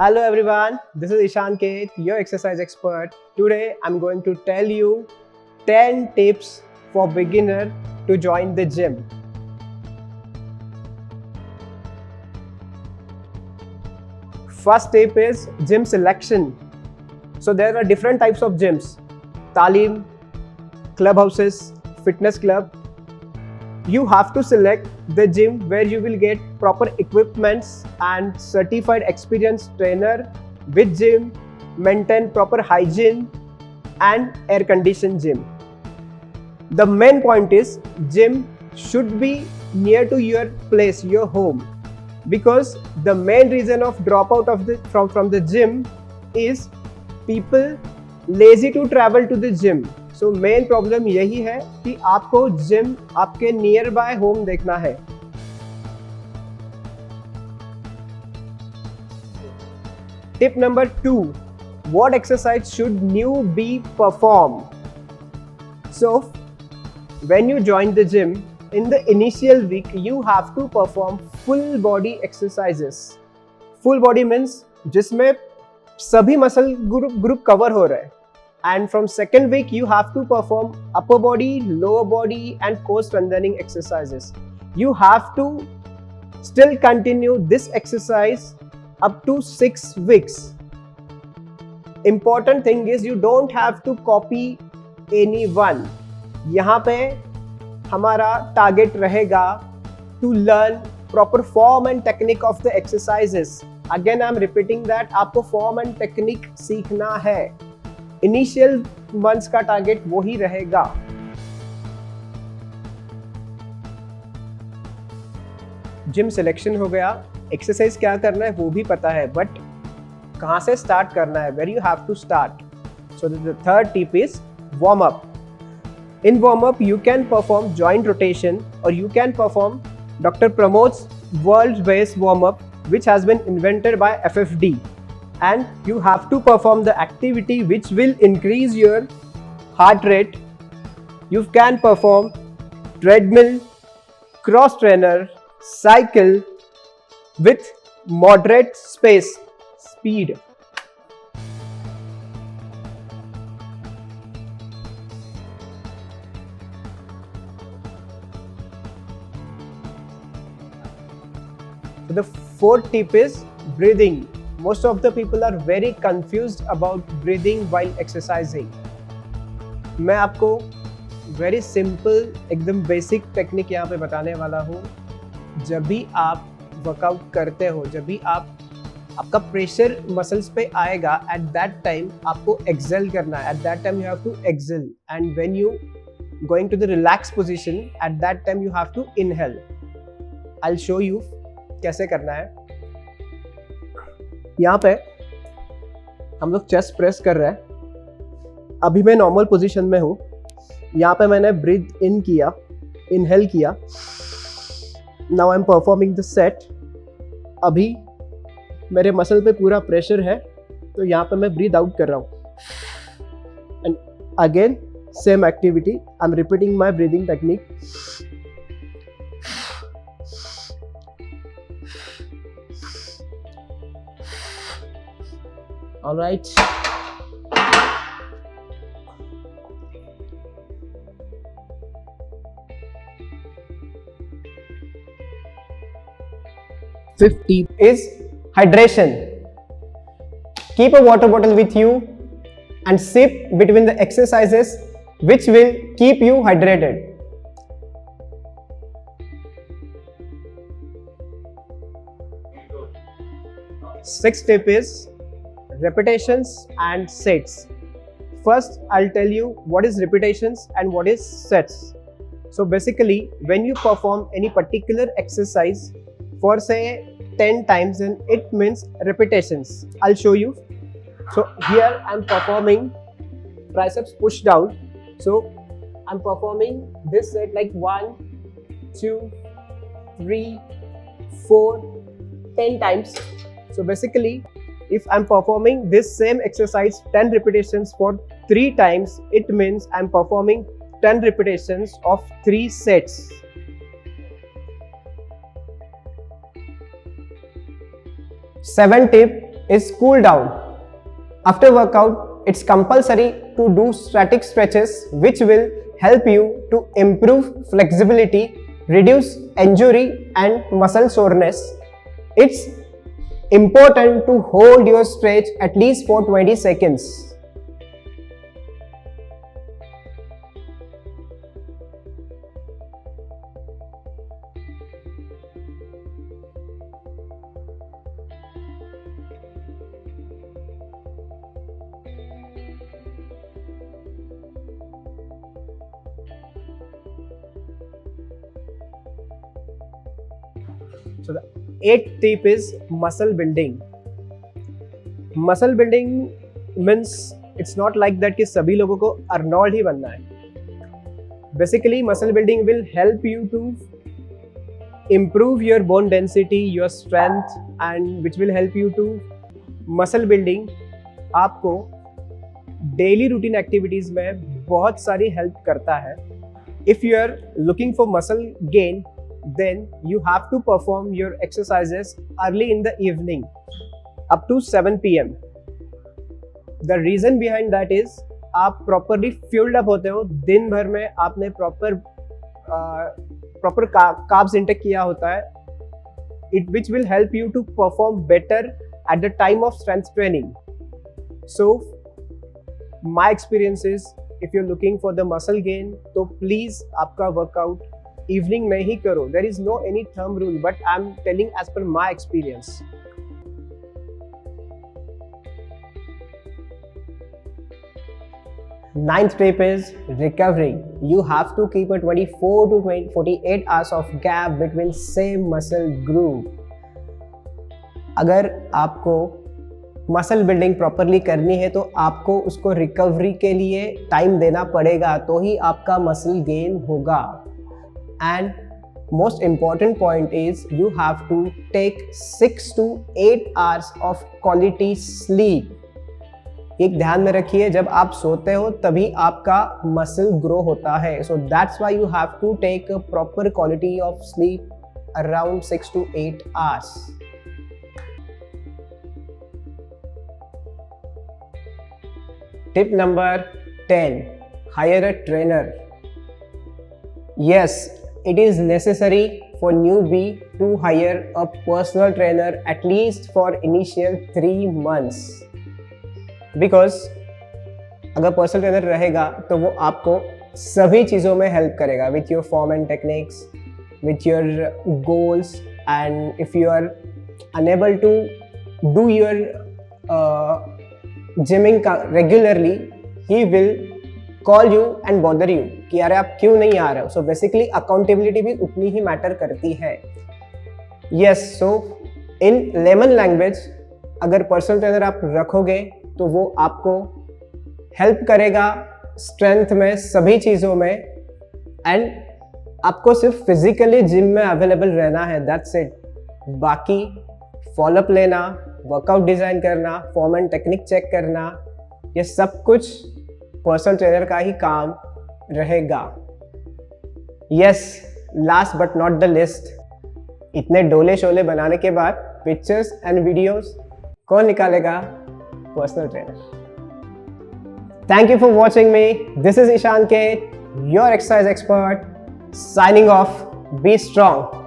Hello everyone, this is Ishan Kate, your exercise expert. Today I'm going to tell you 10 tips for beginner to join the gym. First tip is gym selection. So there are different types of gyms. Talim, clubhouses, fitness club. You have to select the gym where you will get proper equipments and certified experienced trainer with gym, maintain proper hygiene and air conditioned gym. The main point is gym should be near to your place, your home, because the main reason of dropout of from the gym is people lazy to travel to the gym. So main problem यही है कि आपको gym आपके near by home देखना है. Tip number 2, what exercise should newbie perform? So when you join the gym, in the initial week you have to perform full body exercises. Full body means जिसमें सभी muscle group cover हो रहे हैं. And from second week you have to perform upper body, lower body and core strengthening exercises. You have to still continue this exercise up to 6 weeks. Important thing is you don't have to copy anyone. यहाँ पे हमारा target रहेगा to learn proper form and technique of the exercises. Again I'm repeating that आपको form and technique सीखना है. Initial months का target वो ही रहेगा. जिम सिलेक्शन हो गया, एक्सरसाइज क्या करना है वो भी पता है, बट कहां से स्टार्ट करना है, where you have to start. So the third tip is warm up. In warm up you can perform joint rotation और you can perform doctor Pramod's world based warm up which has been invented by FFD. And you have to perform the activity which will increase your heart rate. You can perform treadmill, cross trainer, cycle with moderate speed. So the fourth tip is breathing. Most of the people are very confused about breathing while exercising. मैं आपको very simple एकदम basic technique यहाँ पे बताने वाला हूँ. जब भी आप वर्कआउट करते हो, जब भी आपका प्रेशर मसल्स पे आएगा, at that time आपको एक्सेल करना है. At that time you have to exhale, and when you going to the relaxed position, at that time you have to inhale. I'll show you कैसे करना है. यहाँ पे हम लोग चेस्ट प्रेस कर रहे हैं. अभी मैं नॉर्मल पोजीशन में हूँ. यहाँ पे मैंने ब्रीथ इन किया, इनहेल किया. Now I am performing the set. अभी मेरे मसल पे पूरा प्रेशर है, तो यहाँ पे मैं ब्रीथ आउट कर रहा हूँ. And again same activity, I am repeating my breathing technique. All right. Fifth tip is hydration. Keep a water bottle with you and sip between the exercises, which will keep you hydrated. Sixth tip is repetitions and sets. First I'll tell you what is repetitions and what is sets. So basically when you perform any particular exercise for say 10 times, then it means repetitions. I'll show you. So here I'm performing triceps push down. So I'm performing this set like 1, 2, 3, 4, 10 times. So basically if I'm performing this same exercise 10 repetitions for 3 times, it means I'm performing 10 repetitions of 3 sets. Seventh tip is cool down. After workout, it's compulsory to do static stretches which will help you to improve flexibility, reduce injury and muscle soreness. It's important to hold your stretch at least for 20 seconds. So the eighth tip is muscle building. Muscle building means it's not like that कि सभी लोगों को Arnold ही बनना है. Basically, muscle building will help you to improve your bone density, your strength, and which will help you to muscle building आपको daily routine activities में बहुत सारी help करता है. If you are looking for muscle gain, then you have to perform your exercises early in the evening up to 7 p.m. The reason behind that is आप properly fueled up होते हो. दिन भर में आपने proper carbs intake किया होता है, which will help you to perform better at the time of strength training. So my experience is, if you're looking for the muscle gain, तो please आपका workout इवनिंग में ही करो. There is no any thumb rule, but I am telling as per my experience. Ninth tip is recovery. You have to keep a 24 to 48 hours of gap between same muscle group. अगर आपको muscle building properly करनी है तो आपको उसको recovery के लिए time देना पड़ेगा, तो ही आपका मसल गेन होगा. And most important point is you have to take 6 to 8 hours of quality sleep. एक ध्यान में रखिए, जब आप सोते हो तभी आपका मसल ग्रो होता है. So that's why you have to take a proper quality of sleep around 6 to 8 hours. Tip number 10. Hire a trainer. Yes, it is necessary for newbie to hire a personal trainer at least for initial 3 months. Because अगर personal trainer रहेगा तो वो आपको सभी चीज़ों में help करेगा, with your form and techniques, with your goals, and if you are unable to do your gymming regularly, he will call you and bother you कि यार आप क्यों नहीं आ रहे हो. सो बेसिकली अकाउंटेबिलिटी भी उतनी ही मैटर करती है. यस, सो इन लेमन लैंग्वेज अगर पर्सनल ट्रेनर आप रखोगे तो वो आपको हेल्प करेगा स्ट्रेंथ में, सभी चीज़ों में, एंड आपको सिर्फ फिजिकली जिम में अवेलेबल रहना है, दैट्स इट. बाकी फॉलोअप लेना, वर्कआउट डिज़ाइन करना, फॉर्म एंड टेक्निक चेक करना, ये सब कुछ पर्सनल ट्रेनर का ही काम रहेगा. Yes, last but not the list, इतने डोले शोले बनाने के बाद पिक्चर्स एंड वीडियोस कौन निकालेगा? Personal trainer. Thank you for watching me. This is Ishaan K, your exercise expert, signing off. Be strong.